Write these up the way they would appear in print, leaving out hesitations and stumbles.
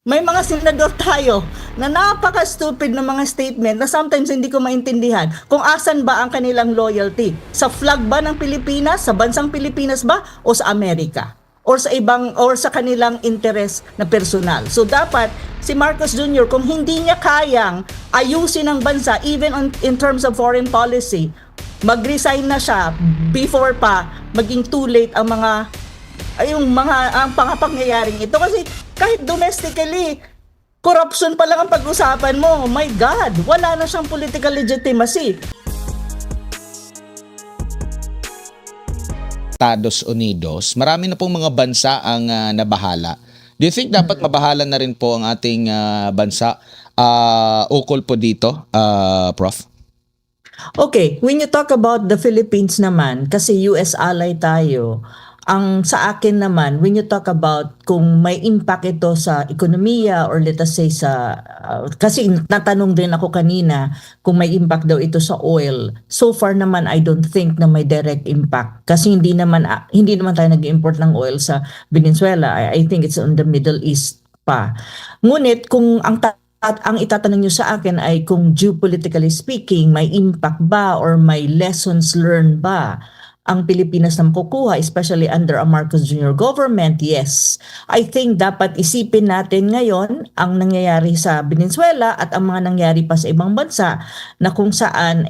May mga senador tayo na napaka-stupid ng mga statement na sometimes hindi ko maintindihan kung asan ba ang kanilang loyalty. Sa flag ba ng Pilipinas, sa bansang Pilipinas ba, o sa Amerika? Or sa ibang, or sa kanilang interest na personal. So dapat si Marcos Jr. kung hindi niya kayang ayusin ang bansa even in terms of foreign policy, mag-resign na siya before pa maging too late ang mga ang pangapangyayaring ito kasi kahit domestically corruption pa lang ang pag-usapan mo. My God, wala na siyang political legitimacy. Estados Unidos, marami na pong mga bansa ang nabahala. Do you think dapat mabahala na rin po ang ating bansa ukol po dito, Prof? Okay, when you talk about the Philippines naman, kasi US ally tayo, ang sa akin naman, when you talk about kung may impact ito sa ekonomiya or let us say sa, kasi natanong din ako kanina kung may impact daw ito sa oil. So far naman, I don't think na may direct impact. Kasi hindi naman tayo nag-import ng oil sa Venezuela. I think it's on the Middle East pa. Ngunit kung at ang itatanong nyo sa akin ay kung geopolitically speaking, may impact ba or may lessons learned ba ang Pilipinas na makukuha, especially under a Marcos Jr. government? Yes. I think dapat isipin natin ngayon ang nangyayari sa Venezuela at ang mga nangyari pa sa ibang bansa na kung saan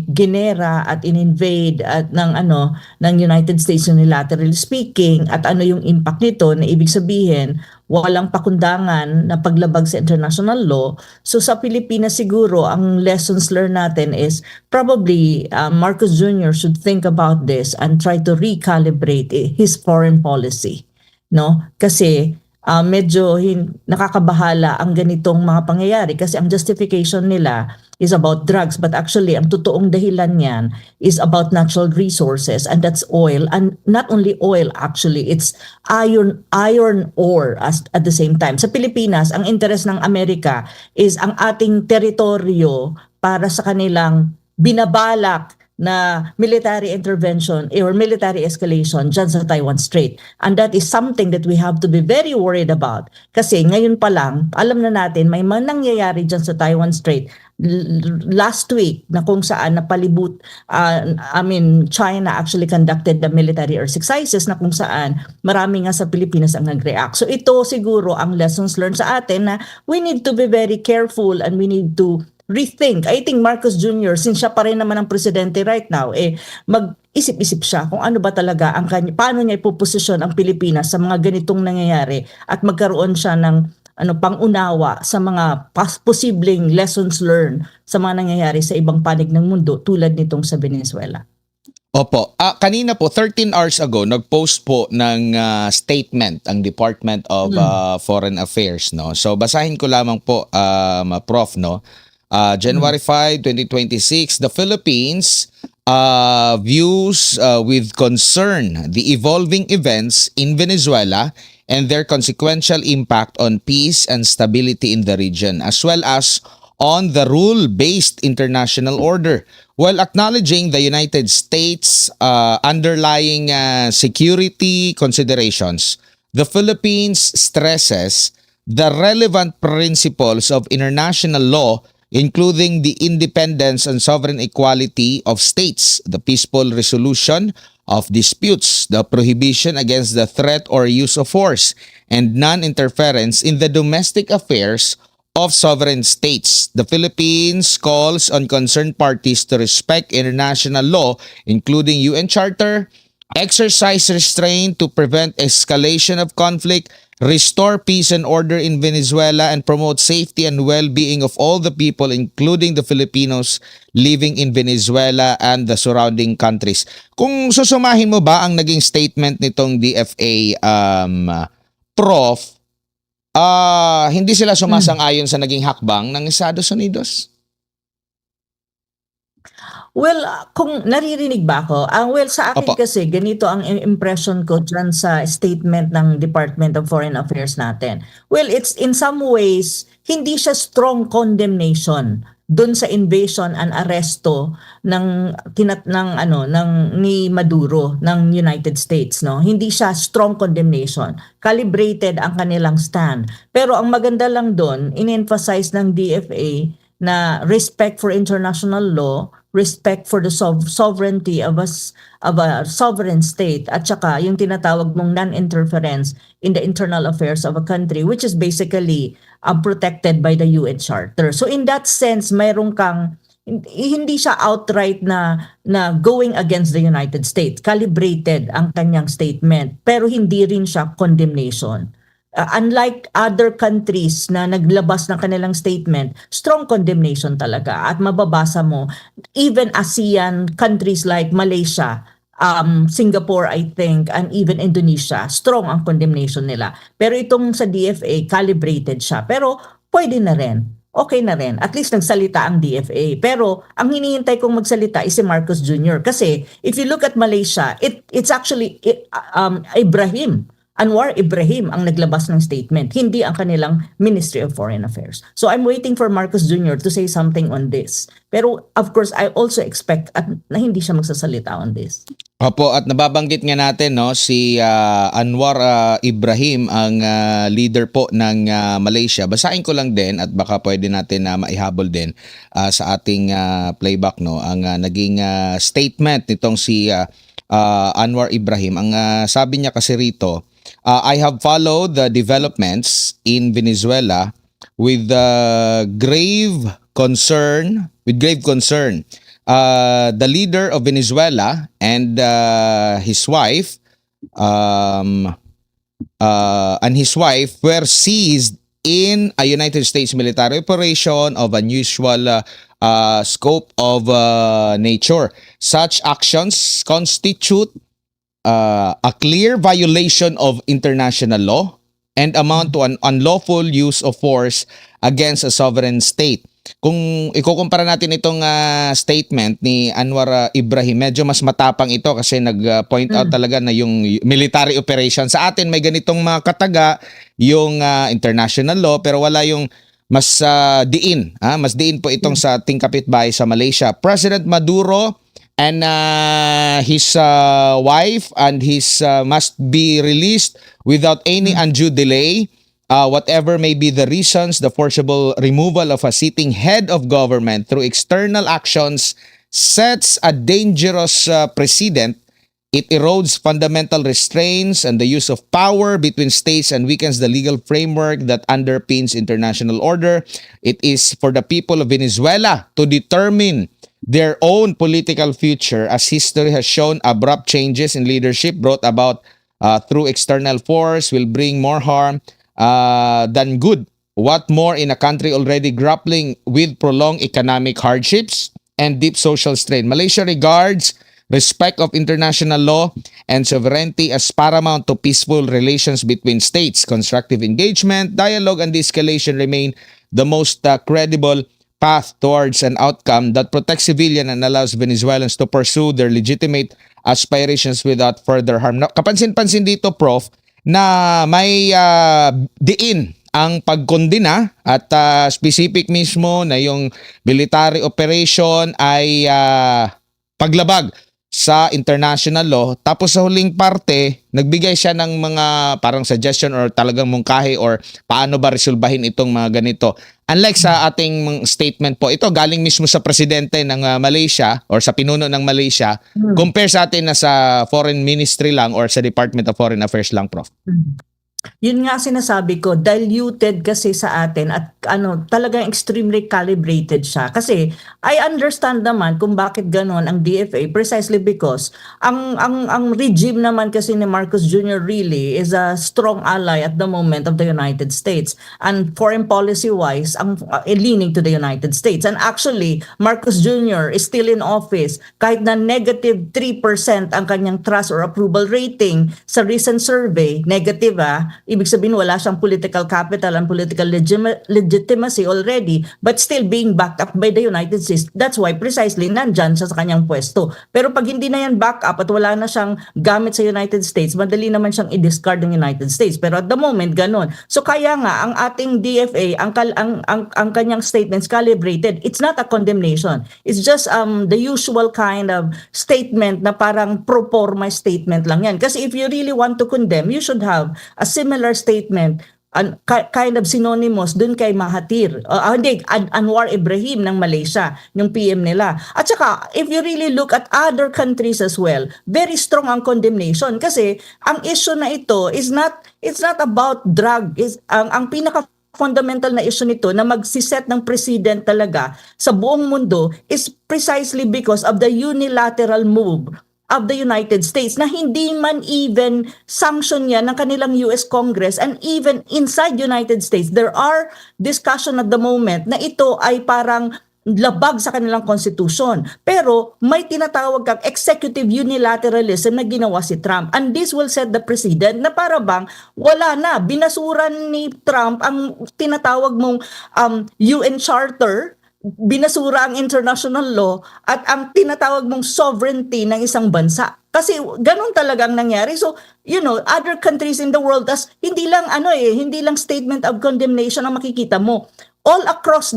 ginera at in-invade at ng United States unilaterally speaking at ano yung impact nito na ibig sabihin walang pakundangan na paglabag sa international law. So sa Pilipinas siguro, ang lessons learned natin is probably Marcos Jr. should think about this and try to recalibrate his foreign policy. No? Kasi medyo nakakabahala ang ganitong mga pangyayari kasi ang justification nila is about drugs but actually ang totoong dahilan niyan is about natural resources and that's oil, and not only oil actually, it's iron ore at the same time. Sa Pilipinas, ang interest ng Amerika is ang ating teritoryo para sa kanilang binabalak na military intervention or military escalation dyan sa Taiwan Strait. And that is something that we have to be very worried about. Kasi ngayon pa lang, alam na natin, may mga nangyayari dyan sa Taiwan Strait last week na kung saan napalibot, China actually conducted the military exercises na kung saan marami nga sa Pilipinas ang nag-react. So ito siguro ang lessons learned sa atin na we need to be very careful and we need to rethink. I think Marcos Jr., since siya pa rin naman ang presidente right now, mag-isip-isip siya kung ano ba talaga ang paano niya ipoposisyon ang Pilipinas sa mga ganitong nangyayari at magkaroon siya ng pang-unawa sa mga posibleng lessons learned sa mga nangyayari sa ibang panig ng mundo tulad nitong sa Venezuela. Opo. Kanina po, 13 hours ago, nag-post po ng statement ang Department of Foreign Affairs. No? So basahin ko lamang po, Prof. No? January 5, 2026, the Philippines views with concern the evolving events in Venezuela and their consequential impact on peace and stability in the region, as well as on the rule-based international order, while acknowledging the United States' underlying security considerations. The Philippines stresses the relevant principles of international law, including the independence and sovereign equality of states, the peaceful resolution of disputes, the prohibition against the threat or use of force, and non-interference in the domestic affairs of sovereign states. The Philippines calls on concerned parties to respect international law, including UN Charter, exercise restraint to prevent escalation of conflict, restore peace and order in Venezuela, and promote safety and well-being of all the people, including the Filipinos living in Venezuela and the surrounding countries. Kung susumahin mo ba ang naging statement nitong DFA, Prof, hindi sila sumasang-ayon sa naging hakbang ng Estados Unidos? Well, kung naririnig ba ako? Sa akin Opo. kasi ganito ang impression ko dyan sa statement ng Department of Foreign Affairs natin. Well, it's in some ways, hindi siya strong condemnation dun sa invasion and arresto ng ni Maduro ng United States, no. Hindi siya strong condemnation, calibrated ang kanilang stand. Pero ang maganda lang doon, in-emphasize ng DFA na respect for international law, respect for the sovereignty of a sovereign state, at saka yung tinatawag mong non-interference in the internal affairs of a country, which is basically protected by the UN Charter. So in that sense, mayroon kang hindi siya outright na going against the United States. Calibrated ang kanyang statement, pero hindi rin siya condemnation. Unlike other countries na naglabas ng kanilang statement, strong condemnation talaga. At mababasa mo, even ASEAN countries like Malaysia, Singapore, I think, and even Indonesia, strong ang condemnation nila. Pero itong sa DFA, calibrated siya. Pero pwede na rin. Okay na rin. At least nagsalita ang DFA. Pero ang hinihintay kong magsalita is si Marcos Jr. Kasi if you look at Malaysia, it's actually Anwar Ibrahim ang naglabas ng statement, hindi ang kanilang Ministry of Foreign Affairs. So I'm waiting for Marcos Jr. to say something on this. Pero of course, I also expect na hindi siya magsasalita on this. Opo, at nababanggit nga natin no si Anwar Ibrahim ang leader po ng Malaysia. Basahin ko lang din at baka pwede natin maihabol din sa ating playback no ang naging statement nitong si Anwar Ibrahim. Ang sabi niya kasi rito, I have followed the developments in Venezuela with grave concern. The leader of Venezuela and his wife were seized in a United States military operation of unusual scope of nature. Such actions constitute a clear violation of international law and amount to an unlawful use of force against a sovereign state. Kung ikukumpara natin itong statement ni Anwar Ibrahim, medyo mas matapang ito kasi nag-point out talaga na yung military operation. Sa atin may ganitong mga kataga, yung international law, pero wala yung mas diin. Mas diin po itong sa ating kapitbahay sa Malaysia. President Maduro and his wife and his must be released without any undue delay. Whatever may be the reasons, the forcible removal of a sitting head of government through external actions sets a dangerous precedent. It erodes fundamental restraints and the use of power between states and weakens the legal framework that underpins international order. It is for the people of Venezuela to determine their own political future, as history has shown. Abrupt changes in leadership brought about through external force will bring more harm than good. What more in a country already grappling with prolonged economic hardships and deep social strain. Malaysia regards respect of international law and sovereignty as paramount to peaceful relations between states. Constructive engagement, dialogue, and de-escalation remain the most credible path towards an outcome that protects civilians and allows Venezuelans to pursue their legitimate aspirations without further harm. Kapansin-pansin dito, Prof, na may diin ang pagkondena at specific mismo na yung military operation ay paglabag sa international law. Tapos sa huling parte, nagbigay siya ng mga parang suggestion or talagang mungkahi or paano ba resolbahin itong mga ganito. Unlike sa ating statement po, ito galing mismo sa presidente ng Malaysia or sa pinuno ng Malaysia, compare sa atin na sa foreign ministry lang or sa Department of Foreign Affairs lang, Prof. Yun nga sinasabi ko, diluted kasi sa atin at talagang extremely calibrated siya. Kasi I understand naman kung bakit ganon ang DFA precisely because ang regime naman kasi ni Marcos Jr. really is a strong ally at the moment of the United States. And foreign policy wise, ang leaning to the United States. And actually, Marcos Jr. is still in office kahit na negative 3% ang kanyang trust or approval rating sa recent survey, negative ibig sabihin wala siyang political capital and political legitimacy already but still being backed up by the United States. That's why precisely nandyan siya sa kanyang pwesto. Pero pag hindi na yan back up at wala na siyang gamit sa United States, madali naman siyang i-discard ng United States. Pero at the moment, ganun. So kaya nga, ang ating DFA, ang kanyang statements calibrated, it's not a condemnation. It's just the usual kind of statement na parang pro forma statement lang yan. Kasi if you really want to condemn, you should have a similar statement kind of synonymous dun kay Mahathir. Anwar Ibrahim ng Malaysia, yung PM nila. At saka, if you really look at other countries as well, very strong ang condemnation kasi ang issue na ito it's not about drug. Ang pinaka fundamental na issue nito na magsiset ng president talaga sa buong mundo is precisely because of the unilateral move of the United States na hindi man even sanction yan ng kanilang US Congress, and even inside United States there are discussion at the moment na ito ay parang labag sa kanilang constitution. Pero may tinatawag kang executive unilateralism na ginawa si Trump, and this will set the precedent na para bang wala na, binasuran ni Trump ang tinatawag mong UN Charter, binasura ang international law at ang tinatawag mong sovereignty ng isang bansa. Kasi ganun talagang nangyari. So, other countries in the world, hindi lang statement of condemnation ang makikita mo. All across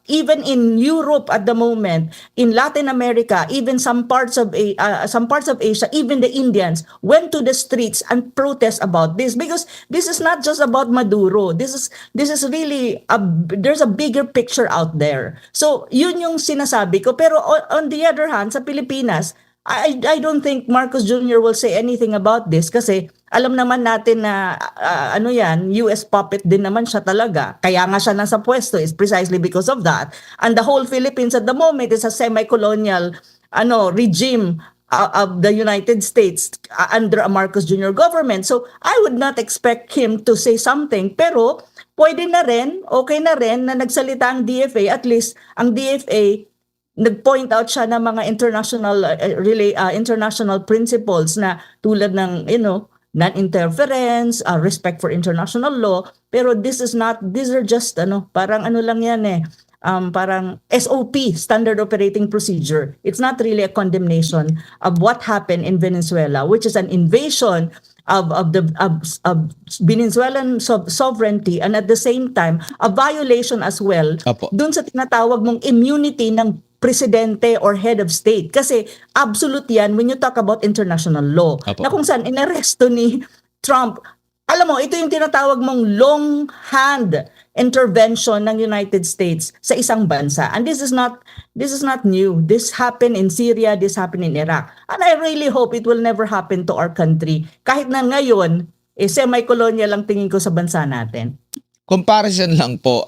even in Europe at the moment, in Latin America, even some parts of Asia, even the Indians went to the streets and protest about this, because this is not just about Maduro. This is really there's a bigger picture out there. So yun yung sinasabi ko. Pero on the other hand, sa Pilipinas, I don't think Marcos Jr. will say anything about this kasi alam naman natin na US puppet din naman siya talaga. Kaya nga siya nasa pwesto is precisely because of that. And the whole Philippines at the moment is a semi-colonial regime of the United States under a Marcos Jr. government. So I would not expect him to say something, pero pwede na rin, okay na rin na nagsalita ang DFA. At least ang DFA nag-point out siya ng mga international principles na tulad ng non-interference, respect for international law. Pero these are just parang lang yan parang SOP, standard operating procedure. It's not really a condemnation of what happened in Venezuela, which is an invasion of Venezuelan sovereignty, and at the same time a violation as well dun sa tinatawag mong immunity ng presidente or head of state. Kasi absolute yan when you talk about international law. Na kung saan inaresto ni Trump, alam mo, ito yung tinatawag mong long hand intervention ng United States sa isang bansa. And this is not new. This happened in Syria, this happened in Iraq. And I really hope it will never happen to our country. Kahit na ngayon, semi-colonial lang tingin ko sa bansa natin. Comparison lang po,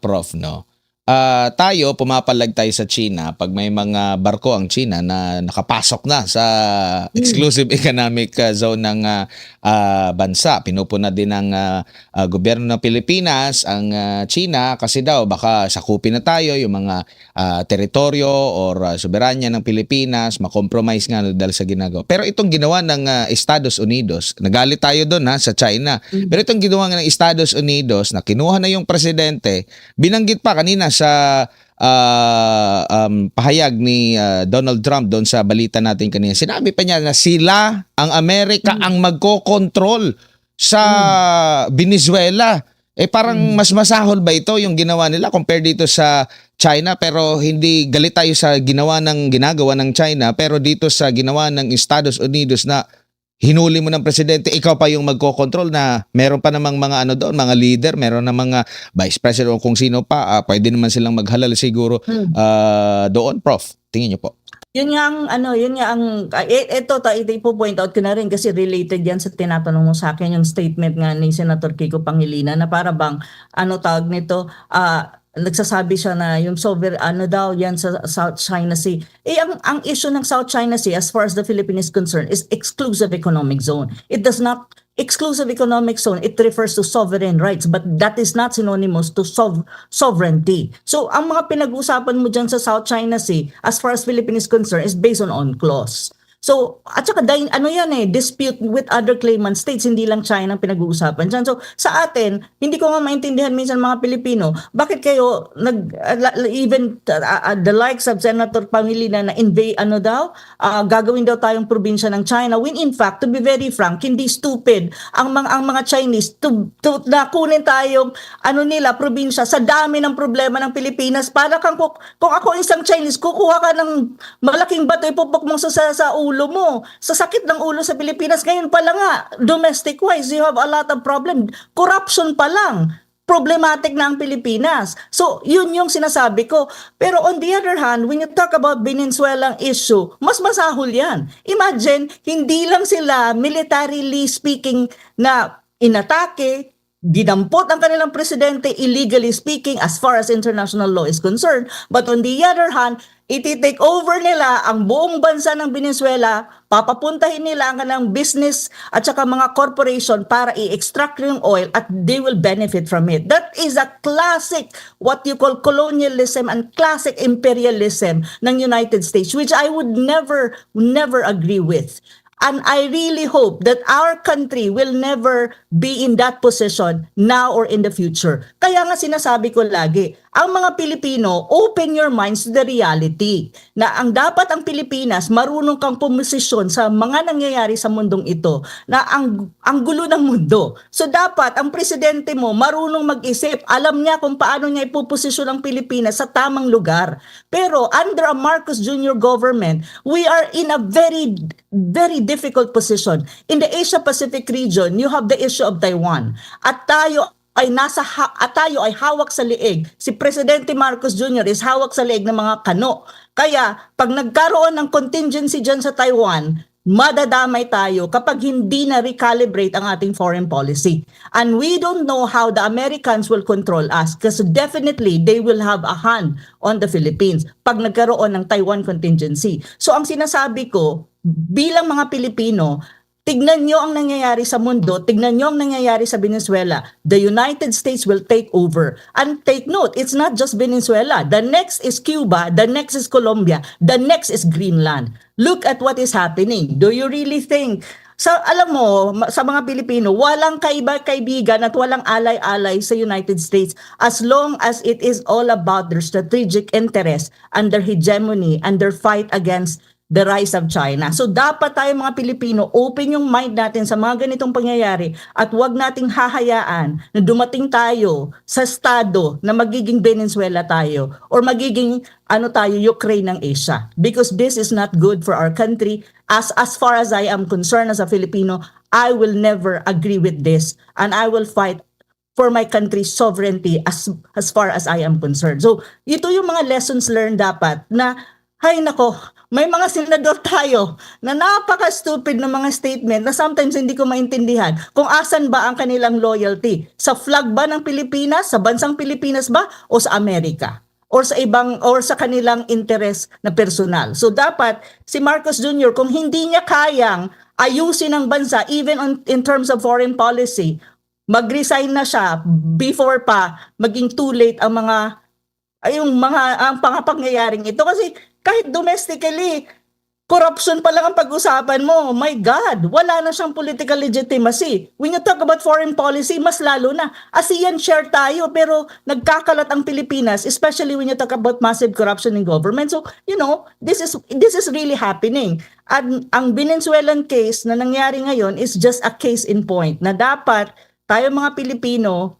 Prof, no? Tayo, pumapalag tayo sa China pag may mga barko ang China na nakapasok na sa exclusive economic zone ng bansa. Pinupuna din ng gobyerno ng Pilipinas ang China kasi daw baka sakupin na tayo yung mga teritoryo or soberanya ng Pilipinas, makompromise nga dahil sa ginagawa. Pero itong ginawa ng Estados Unidos, nagalit tayo doon sa China. Pero itong ginawa ng Estados Unidos na kinuha na yung presidente, binanggit pa kanina sa pahayag ni Donald Trump doon sa balita natin kanina. Sinabi pa niya na sila, ang Amerika, ang magkokontrol sa Venezuela. Parang mas masahol ba ito yung ginawa nila compared dito sa China? Pero hindi galit tayo sa ginagawa ng China, pero dito sa ginawa ng Estados Unidos na hinuli mo ng presidente, ikaw pa yung magkocontrol na meron pa namang mga doon, mga leader, meron na mga vice president o kung sino pa, pwede naman silang maghalal siguro doon, Prof. Tingin niyo po. Yun nga ang ito ipo-point out ko na rin kasi related yan sa tinatanong mo sa akin, yung statement nga ni Senator Kiko Pangilinan na para bang tawag nito, nagsasabi siya na yung daw yan sa South China Sea. Ang issue ng South China Sea as far as the Philippines is concerned is exclusive economic zone. It does not exclusive economic zone, it refers to sovereign rights, but that is not synonymous to sovereignty. So ang mga pinag-usapan mo dyan sa South China Sea as far as Philippines is concerned is based on UNCLOS. So, at saka ano yan dispute with other claimant states, hindi lang China ang pinag-uusapan dyan. So, sa atin, hindi ko nga maintindihan minsan mga Pilipino, bakit kayo even the likes of Senator Pangilinan na invade gagawin daw tayong probinsya ng China, when in fact, to be very frank, hindi stupid ang mga Chinese to na kunin tayong nila probinsya sa dami ng problema ng Pilipinas. Para kung ako isang Chinese, kukuha ka ng malaking bato, ipupok mo sa ulo mo. Sa sakit ng ulo sa Pilipinas, ngayon pa lang nga, domestic wise, you have a lot of problem. Corruption pa lang. Problematic na ang Pilipinas. So, yun yung sinasabi ko. Pero on the other hand, when you talk about Venezuelang issue, mas masahol yan. Imagine, hindi lang sila militarily speaking na inatake, dinampot ang kanilang presidente illegally speaking as far as international law is concerned. But on the other hand, iti-take over nila ang buong bansa ng Venezuela, papapuntahin nila ang kanilang business at saka mga corporation para i-extract yung oil at they will benefit from it. That is a classic, what you call colonialism and classic imperialism ng United States, which I would never agree with. And I really hope that our country will never be in that position now or in the future. Kaya nga sinasabi ko lagi, ang mga Pilipino, open your minds to the reality na ang dapat ang Pilipinas, marunong kang pumosisyon sa mga nangyayari sa mundong ito, na ang gulo ng mundo. So dapat ang presidente mo marunong mag-isip, alam niya kung paano niya ipoposisyon ang Pilipinas sa tamang lugar. Pero under a Marcos Jr. government, we are in a very difficult position. In the Asia-Pacific region, you have the issue of Taiwan. At tayo ay hawak sa leeg. Si Presidente Marcos Jr. is hawak sa leeg ng mga kano. Kaya pag nagkaroon ng contingency dyan sa Taiwan, madadamay tayo kapag hindi na recalibrate ang ating foreign policy. And we don't know how the Americans will control us because definitely they will have a hand on the Philippines pag nagkaroon ng Taiwan contingency. So ang sinasabi ko, bilang mga Pilipino, tignan nyo ang nangyayari sa mundo, tignan nyo ang nangyayari sa Venezuela. The United States will take over. And take note, it's not just Venezuela. The next is Cuba, the next is Colombia, the next is Greenland. Look at what is happening. Do you really think, alam mo, sa mga Pilipino, walang kaibigan at walang alay-alay sa United States as long as it is all about their strategic interest and their hegemony and their fight against the rise of China. So dapat tayo mga Pilipino, open yung mind natin sa mga ganitong pangyayari at huwag nating hahayaan na dumating tayo sa estado na magiging Venezuela tayo or magiging Ukraine ng Asia. Because this is not good for our country. As far as I am concerned as a Filipino, I will never agree with this and I will fight for my country's sovereignty as far as I am concerned. So ito yung mga lessons learned dapat na hay nako, may mga senador tayo na napaka-stupid ng mga statement na sometimes hindi ko maintindihan kung asan ba ang kanilang loyalty. Sa flag ba ng Pilipinas, sa bansang Pilipinas ba, o sa Amerika? Or sa kanilang interes na personal. So dapat si Marcos Jr. kung hindi niya kayang ayusin ang bansa even in terms of foreign policy, mag-resign na siya before pa maging too late ang pangapangyayaring ito. Kasi kahit domestically, corruption pa lang ang pag-usapan mo. My God, wala na siyang political legitimacy. When you talk about foreign policy, mas lalo na. ASEAN share tayo, pero nagkakalat ang Pilipinas, especially when you talk about massive corruption in government. So, this is really happening. At ang Venezuelan case na nangyari ngayon is just a case in point na dapat tayo mga Pilipino,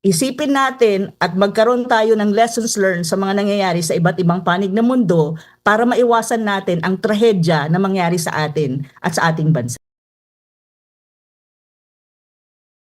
isipin natin at magkaroon tayo ng lessons learned sa mga nangyayari sa iba't ibang panig ng mundo para maiwasan natin ang trahedya na mangyari sa atin at sa ating bansa.